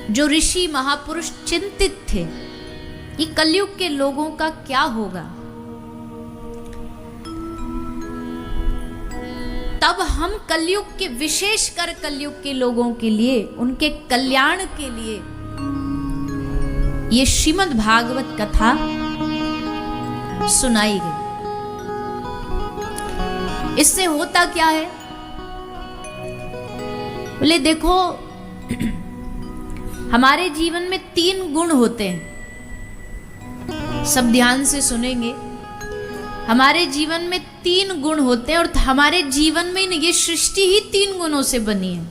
जो ऋषि महापुरुष चिंतित थे कि कलयुग के लोगों का क्या होगा, तब हम कलयुग के, विशेषकर कलयुग के लोगों के लिए, उनके कल्याण के लिए ये श्रीमद् भागवत कथा सुनाई गई। इससे होता क्या है, बोले देखो हमारे जीवन में 3 गुण होते हैं, सब ध्यान से सुनेंगे। हमारे जीवन में 3 गुण होते हैं और हमारे जीवन में ये सृष्टि ही 3 गुणों से बनी है।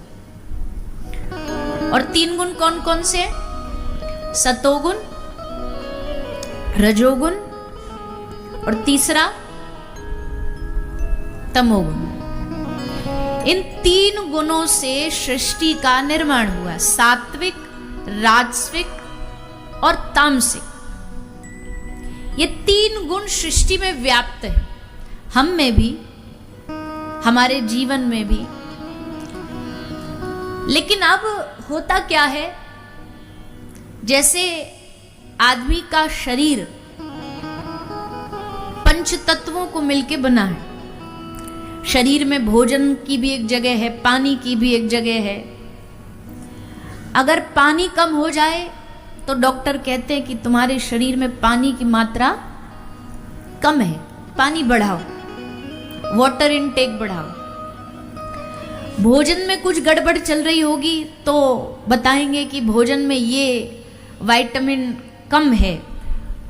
और 3 गुण कौन कौन से हैं? सतोगुण, रजोगुण और तीसरा तमोगुण। इन 3 गुणों से सृष्टि का निर्माण हुआ, सात्विक, राजसिक और तामसिक। ये 3 गुण सृष्टि में व्याप्त है, हम में भी, हमारे जीवन में भी। लेकिन अब होता क्या है, जैसे आदमी का शरीर पंच तत्वों को मिलके बना है। शरीर में भोजन की भी एक जगह है, पानी की भी एक जगह है। अगर पानी कम हो जाए तो डॉक्टर कहते हैं कि तुम्हारे शरीर में पानी की मात्रा कम है, पानी बढ़ाओ, वाटर इनटेक बढ़ाओ। भोजन में कुछ गड़बड़ चल रही होगी तो बताएंगे कि भोजन में ये विटामिन कम है,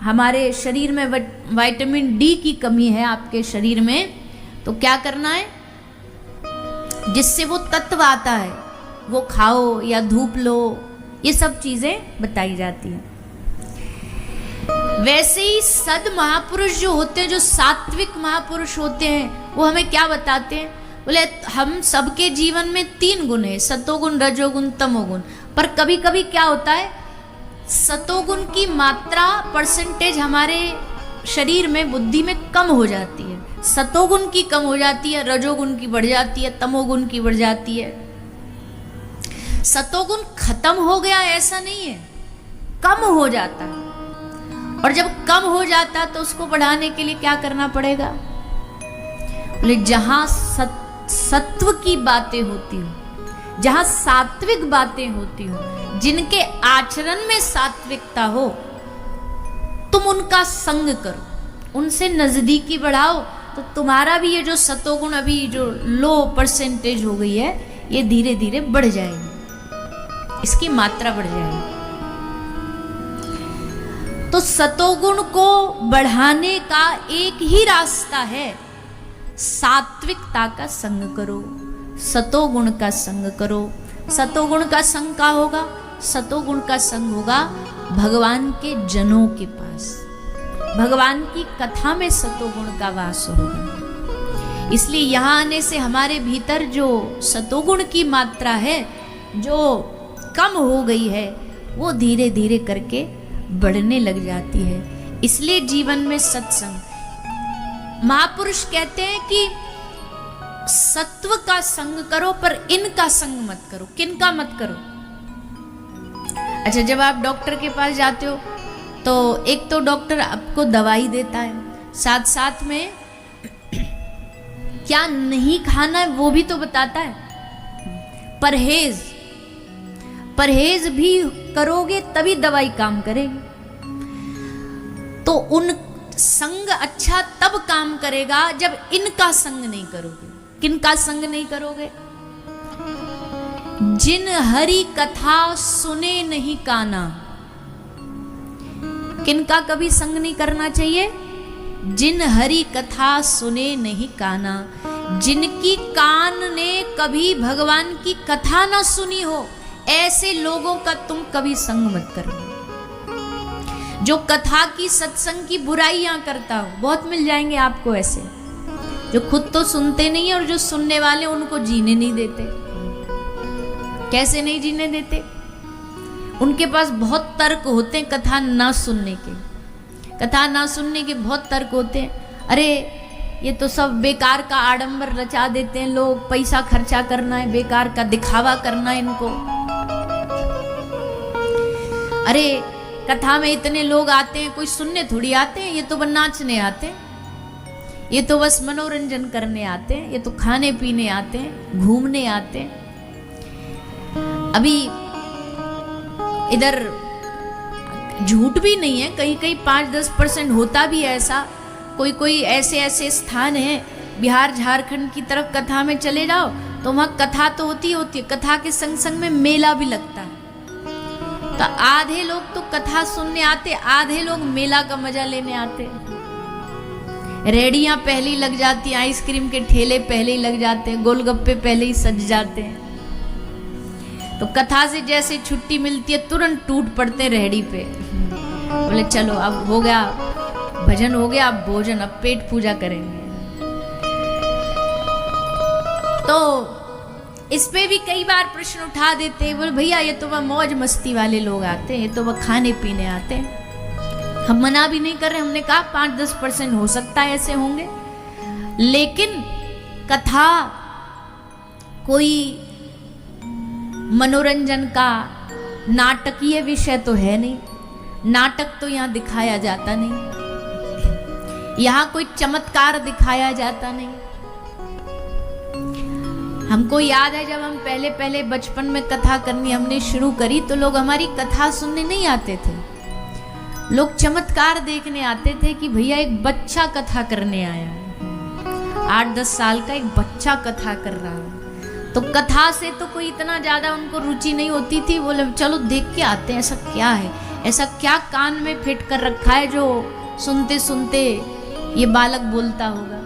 हमारे शरीर में विटामिन डी की कमी है आपके शरीर में, तो क्या करना है, जिससे वो तत्व आता है वो खाओ या धूप लो, ये सब चीजें बताई जाती हैं। वैसे ही सद महापुरुष जो होते हैं, जो सात्विक महापुरुष होते हैं, वो हमें क्या बताते हैं, बोले हम सबके जीवन में 3 गुण है, सतोगुण, रजोगुण, तमोगुण। पर कभी कभी क्या होता है, सतोगुण की मात्रा, परसेंटेज हमारे शरीर में, बुद्धि में कम हो जाती है। सतोगुण की कम हो जाती है, रजोगुण की बढ़ जाती है, तमोगुण की बढ़ जाती है। सतोगुण खत्म हो गया ऐसा नहीं है, कम हो जाता है। और जब कम हो जाता है तो उसको बढ़ाने के लिए क्या करना पड़ेगा, बोले जहां सत्व की बातें होती हो, जहां सात्विक बातें होती हो, जिनके आचरण में सात्विकता हो, तुम उनका संग करो, उनसे नजदीकी बढ़ाओ, तो तुम्हारा भी ये जो सतोगुण अभी जो लो परसेंटेज हो गई है, ये धीरे धीरे बढ़ जाएगी, इसकी मात्रा बढ़ जाएगी। तो सतोगुण को बढ़ाने का एक ही रास्ता है, सात्विकता का संग करो, सतोगुण का संग करो। सतोगुण का संग का होगा, सतोगुण का संग होगा भगवान के जनों के पास, भगवान की कथा में सतोगुण का वास होगा। इसलिए यहाँ आने से हमारे भीतर जो सतोगुण की मात्रा है, जो कम हो गई है, वो धीरे धीरे करके बढ़ने लग जाती है। इसलिए जीवन में सत्संग, महापुरुष कहते हैं कि सत्व का संग करो पर इनका संग मत करो। किनका मत करो? अच्छा, जब आप डॉक्टर के पास जाते हो तो एक तो डॉक्टर आपको दवाई देता है, साथ साथ में क्या नहीं खाना है वो भी तो बताता है। परहेज भी करोगे तभी दवाई काम करेगी। तो उन संग अच्छा तब काम करेगा जब इनका संग नहीं करोगे। किनका संग नहीं करोगे? जिन हरि कथा सुने नहीं काना। किनका कभी संग नहीं करना चाहिए? जिन हरि कथा सुने नहीं काना, जिनकी कान ने कभी भगवान की कथा ना सुनी हो, ऐसे लोगों का तुम कभी संग मत करो। जो कथा की, सत्संग की बुराइयां करता हो, बहुत मिल जाएंगे आपको ऐसे, जो खुद तो सुनते नहीं है और जो सुनने वाले उनको जीने नहीं देते। कैसे नहीं जीने देते? उनके पास बहुत तर्क होते हैं कथा ना सुनने के। कथा ना सुनने के बहुत तर्क होते हैं। अरे ये तो सब बेकार का आडंबर रचा देते हैं लोग, पैसा खर्चा करना है, बेकार का दिखावा करना है इनको। अरे कथा में इतने लोग आते हैं, कोई सुनने थोड़ी आते हैं, ये तो बस नाचने आते हैं, ये तो बस मनोरंजन करने आते हैं, ये तो खाने पीने आते हैं, घूमने आते हैं। अभी इधर झूठ भी नहीं है, कहीं कहीं 5-10% होता भी है ऐसा। कोई कोई ऐसे ऐसे स्थान हैं, बिहार झारखंड की तरफ कथा में चले जाओ तो वहाँ कथा तो होती है, कथा के संग संग में मेला भी लगता है। तो आधे लोग तो कथा सुनने आते, आधे लोग मेला का मजा लेने आते। रेडियां पहले ही लग जाती हैं, आइसक्रीम के ठेले पहले ही लग जाते हैं, गोलगप्पे पहले ही सज जाते हैं। तो कथा से जैसे छुट्टी मिलती है तुरंत टूट पड़ते रेहड़ी पे, बोले चलो अब हो गया भजन, हो गया अब भोजन, अब पेट पूजा करेंगे। तो इस पे भी कई बार प्रश्न उठा देते हैं, बोले भैया ये तो वह मौज मस्ती वाले लोग आते हैं, ये तो वह खाने पीने आते हैं। हम मना भी नहीं कर रहे, हमने कहा 5-10% हो सकता है ऐसे होंगे, लेकिन कथा कोई मनोरंजन का नाटकीय विषय तो है नहीं, नाटक तो यहाँ दिखाया जाता नहीं, यहाँ कोई चमत्कार दिखाया जाता नहीं। हमको याद है जब हम पहले पहले बचपन में कथा करनी हमने शुरू करी तो लोग हमारी कथा सुनने नहीं आते थे, लोग चमत्कार देखने आते थे कि भैया एक बच्चा कथा करने आया है, 8-10 साल का एक बच्चा कथा कर रहा है। तो कथा से तो कोई इतना ज्यादा उनको रुचि नहीं होती थी, बोले चलो देख के आते हैं ऐसा क्या है, ऐसा क्या कान में फिट कर रखा है जो सुनते सुनते ये बालक बोलता होगा।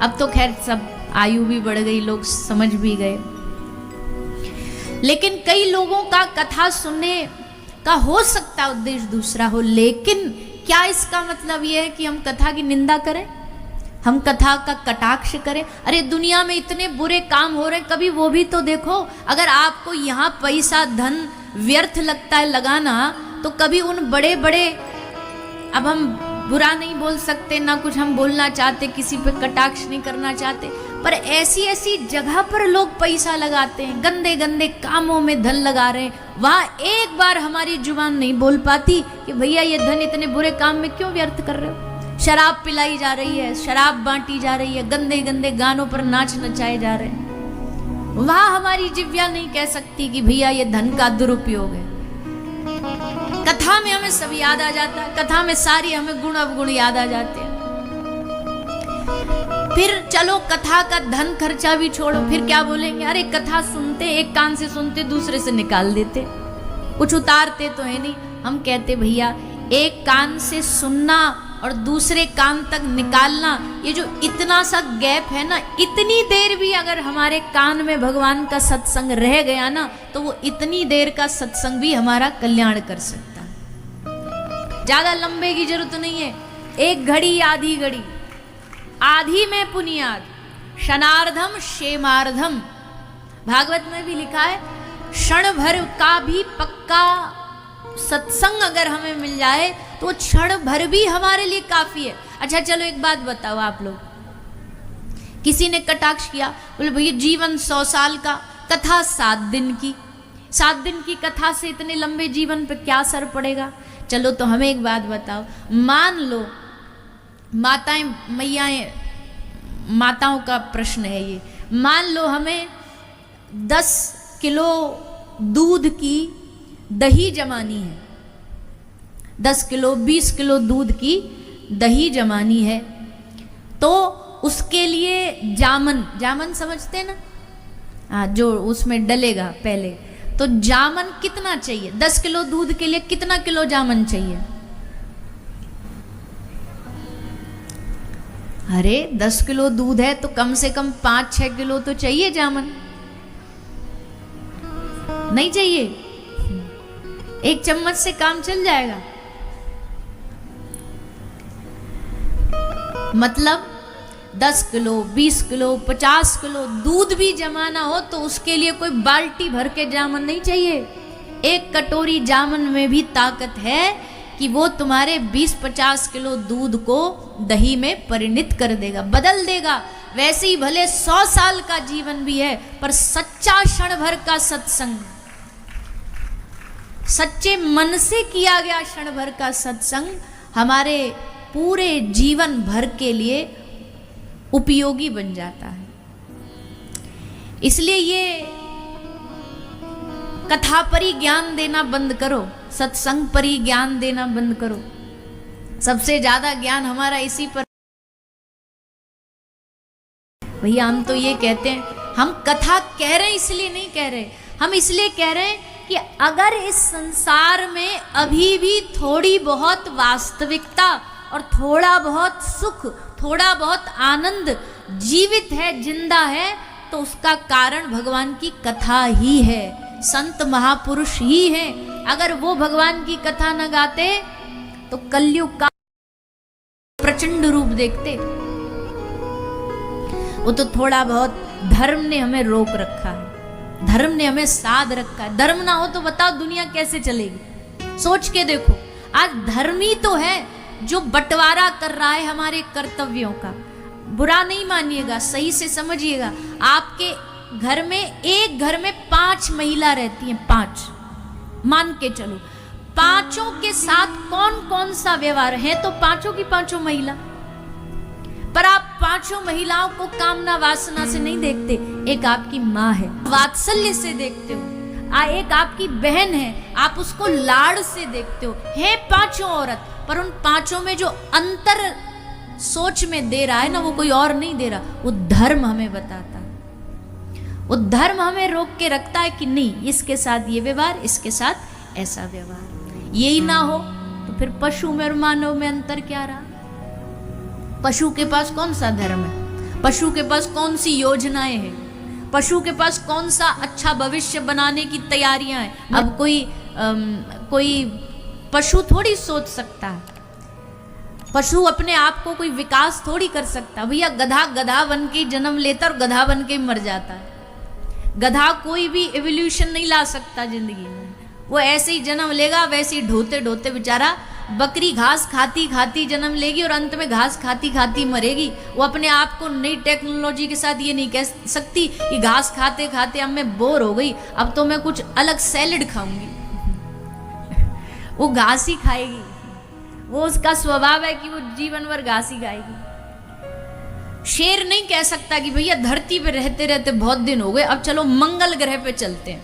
अब तो खैर सब आयु भी बढ़ गई, लोग समझ भी गए, लेकिन कई लोगों का कथा सुनने का हो सकता उद्देश्य दूसरा हो। लेकिन क्या इसका मतलब यह है कि हम कथा की निंदा करें, हम कथा का कटाक्ष करें? अरे दुनिया में इतने बुरे काम हो रहे हैं, कभी वो भी तो देखो। अगर आपको यहाँ पैसा धन व्यर्थ लगता है लगाना, तो कभी उन बड़े बड़े, अब हम बुरा नहीं बोल सकते ना कुछ हम बोलना चाहते, किसी पे कटाक्ष नहीं करना चाहते, पर ऐसी ऐसी जगह पर लोग पैसा लगाते हैं, गंदे गंदे कामों में धन लगा रहे हैं, वहां एक बार हमारी जुबान नहीं बोल पाती कि भैया ये धन इतने बुरे काम में क्यों व्यर्थ कर रहे हो। शराब पिलाई जा रही है, शराब बांटी जा रही है, गंदे गंदे गानों पर नाच नचाए जा रहे हैं, वहां हमारी जिव्या नहीं कह सकती कि भैया ये धन का दुरुपयोग है। कथा में हमें सब याद आ जाता है, कथा में सारी हमें गुण अवगुण याद आ जाते हैं। फिर चलो कथा का धन खर्चा भी छोड़ो, फिर क्या बोलेंगे, अरे कथा सुनते एक कान से सुनते दूसरे से निकाल देते, कुछ उतारते तो है नहीं। हम कहते भैया एक कान से सुनना और दूसरे कान तक निकालना, ये जो इतना सा गैप है ना, इतनी देर भी अगर हमारे कान में भगवान का सत्संग रह गया ना, तो वो इतनी देर का सत्संग भी हमारा कल्याण कर सकता है। ज्यादा लंबे की जरूरत नहीं है, एक घड़ी आधी घड़ी, आधी में पुनियाद, क्षणार्धम क्षेमार्धम, भागवत में भी लिखा है, क्षण भर का भी पक्का सत्संग अगर हमें मिल जाए तो क्षण भर भी हमारे लिए काफी है। अच्छा चलो एक बात बताओ आप लोग, किसी ने कटाक्ष किया, बोले भैया जीवन 100 साल का, कथा 7 दिन की, 7 दिन की कथा से इतने लंबे जीवन पे क्या असर पड़ेगा। चलो तो हमें एक बात बताओ, मान लो माताएं मैयाएं, माताओं का प्रश्न है ये, मान लो हमें 10 किलो दूध की दही जमानी है, 10 किलो 20 किलो दूध की दही जमानी है, तो उसके लिए जामन, जामन समझते हैं ना, हाँ जो उसमें डलेगा पहले, तो जामन कितना चाहिए, 10 किलो दूध के लिए कितना किलो जामन चाहिए? अरे 10 किलो दूध है तो कम से कम 5-6 किलो तो चाहिए जामन, नहीं चाहिए? एक चम्मच से काम चल जाएगा। मतलब 10 किलो 20 किलो 50 किलो दूध भी जमाना हो तो उसके लिए कोई बाल्टी भर के जामन नहीं चाहिए। एक कटोरी जामन में भी ताकत है कि वो तुम्हारे 20-50 किलो दूध को दही में परिणित कर देगा, बदल देगा। वैसे ही भले 100 साल का जीवन भी है, पर सच्चा क्षण भर का सत्संग सच्चे मन से किया गया क्षण भर का सत्संग हमारे पूरे जीवन भर के लिए उपयोगी बन जाता है। इसलिए ये कथा पर ही ज्ञान देना बंद करो, सत्संग पर ही ज्ञान देना बंद करो। सबसे ज्यादा ज्ञान हमारा इसी पर। भैया हम तो ये कहते हैं, हम कथा कह रहे हैं इसलिए नहीं कह रहे, हम इसलिए कह रहे हैं कि अगर इस संसार में अभी भी थोड़ी बहुत वास्तविकता और थोड़ा बहुत सुख, थोड़ा बहुत आनंद जीवित है, जिंदा है, तो उसका कारण भगवान की कथा ही है, संत महापुरुष ही है। अगर वो भगवान की कथा न गाते तो कलयुग का प्रचंड रूप देखते। वो तो थोड़ा बहुत धर्म ने हमें रोक रखा है, धर्म ने हमें साध रखा है। धर्म ना हो तो बताओ दुनिया कैसे चलेगी? सोच के देखो, आज धर्म ही तो है जो बंटवारा कर रहा है हमारे कर्तव्यों का। बुरा नहीं मानिएगा, सही से समझिएगा। आपके घर में, एक घर में 5 महिला रहती हैं, 5 मान के चलो, 5 के साथ कौन कौन सा व्यवहार है? तो 5 की 5 महिला, पर आप 5 महिलाओं को कामना वासना से नहीं देखते। एक आपकी माँ है, वात्सल्य से देखते हो। एक आपकी बहन है, आप उसको लाड़ से देखते हो। है 5 औरत, पर उन 5 में जो अंतर सोच में दे रहा है ना, वो कोई और नहीं दे रहा, वो धर्म हमें बताता है। वो धर्म हमें रोक के रखता है कि नहीं, इसके साथ ये व्यवहार, इसके साथ ऐसा व्यवहार। यही ना हो तो फिर पशु में और मानव में अंतर क्या रहा? पशु के पास कौन सा धर्म है? पशु के पास कौन सी योजनाएं हैं? पशु के पास कौन सा अच्छा भविष्य बनाने की तैयारियां हैं? अब कोई पशु थोड़ी सोच सकता है, पशु अपने आप को कोई विकास थोड़ी कर सकता। भैया गधा गधा बन के जन्म लेता और गधा बन के मर जाता है। गधा कोई भी एवोल्यूशन नहीं ला सकता जिंदगी में। वो ऐसे ही जन्म लेगा, वैसे ही ढोते ढोते बेचारा। बकरी घास खाती खाती जन्म लेगी और अंत में घास खाती खाती मरेगी। वो अपने आप को नई टेक्नोलॉजी के साथ ये नहीं कह सकती कि घास खाते खाते अब मैं बोर हो गई, अब तो मैं कुछ अलग सैलेड खाऊंगी। वो घास ही खाएगी, वो उसका स्वभाव है कि वो जीवन भर घास ही खाएगी। शेर नहीं कह सकता कि भैया धरती पे रहते रहते बहुत दिन हो गए, अब चलो मंगल ग्रह पे चलते हैं।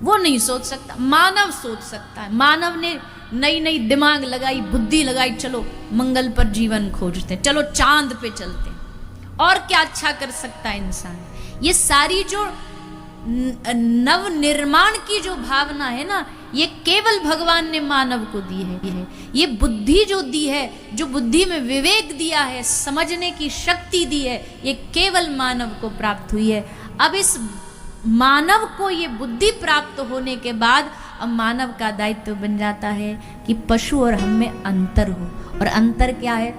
वो नहीं सोच सकता, मानव सोच सकता है। मानव ने नई नई दिमाग लगाई, बुद्धि लगाई, चलो मंगल पर जीवन खोजते हैं, चलो चांद पे चलते हैं। और क्या अच्छा कर सकता है इंसान? ये सारी जो नव निर्माण की जो भावना है ना, ये केवल भगवान ने मानव को दी है। ये बुद्धि जो दी है, जो बुद्धि में विवेक दिया है, समझने की शक्ति दी है, ये केवल मानव को प्राप्त हुई है। अब इस मानव को ये बुद्धि प्राप्त होने के बाद अब मानव का दायित्व बन जाता है कि पशु और हम में अंतर हो। और अंतर क्या है?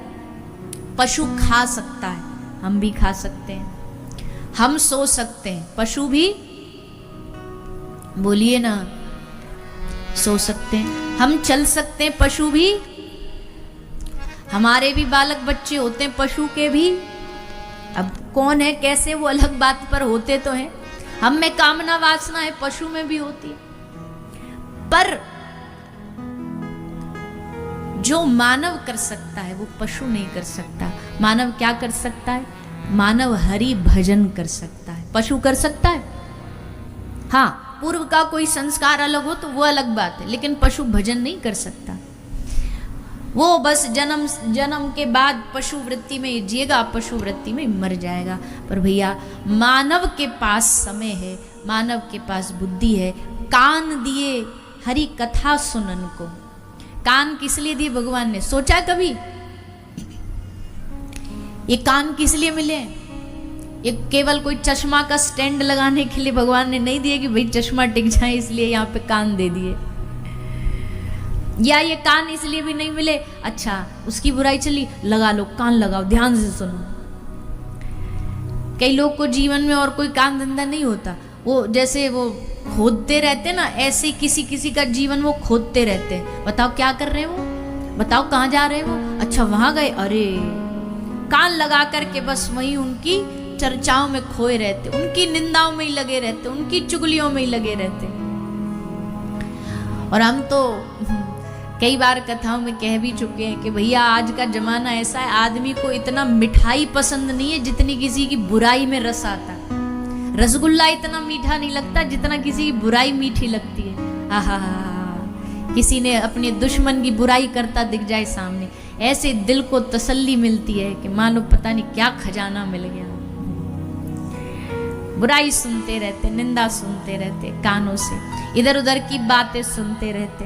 पशु खा सकता है, हम भी खा सकते हैं। हम सो सकते हैं, पशु भी, बोलिए ना, सो सकते हैं। हम चल सकते हैं, पशु भी। हमारे भी बालक बच्चे होते हैं, पशु के भी। अब कौन है कैसे, वो अलग बात, पर होते तो हैं। हम में कामना वासना है, पशु में भी होती है। पर जो मानव कर सकता है वो पशु नहीं कर सकता। मानव क्या कर सकता है? मानव हरि भजन कर सकता है। पशु कर सकता है? हाँ, पूर्व का कोई संस्कार अलग हो तो वो अलग बात है, लेकिन पशु भजन नहीं कर सकता। वो बस जन्म के बाद पशु वृत्ति में जिएगा, पशु वृत्ति में मर जाएगा। पर भैया मानव के पास समय है, मानव के पास बुद्धि है। कान दिए हरि कथा सुनन को। कान किस लिए दिए भगवान ने? सोचा कभी? ये कान किस लिए मिले? ये केवल कोई चश्मा का स्टैंड लगाने के लिए भगवान ने नहीं दिए कि भाई चश्मा टिक जाए इसलिए यहाँ पे कान दे दिए। या ये कान इसलिए भी नहीं मिले, अच्छा उसकी बुराई चली, लगा लो, कान लगाओ, ध्यान से सुनो। कई लोग को जीवन में और कोई काम धंधा नहीं होता, वो जैसे वो खोदते रहते ना, ऐसे किसी किसी का जीवन वो खोदते रहते हैं। बताओ क्या कर रहे हैं वो? बताओ कहाँ जा रहे हैं वो? अच्छा वहां गए, अरे कान लगा करके बस वही उनकी चर्चाओं में खोए रहते, उनकी निंदाओं में ही लगे रहते, उनकी चुगलियों में ही लगे रहते। और हम तो कई बार कथाओं में कह भी चुके हैं कि भैया आज का जमाना ऐसा है, आदमी को इतना मिठाई पसंद नहीं है जितनी किसी की बुराई में रस आता है। रसगुल्ला इतना मीठा नहीं लगता जितना किसी की बुराई मीठी लगती है। आहा, किसी ने अपने दुश्मन की बुराई करता दिख जाए सामने, ऐसे दिल को तसल्ली मिलती है कि मानो पता नहीं क्या खजाना मिल गया। बुराई सुनते रहते, निंदा सुनते रहते, कानों से इधर उधर की बातें सुनते रहते।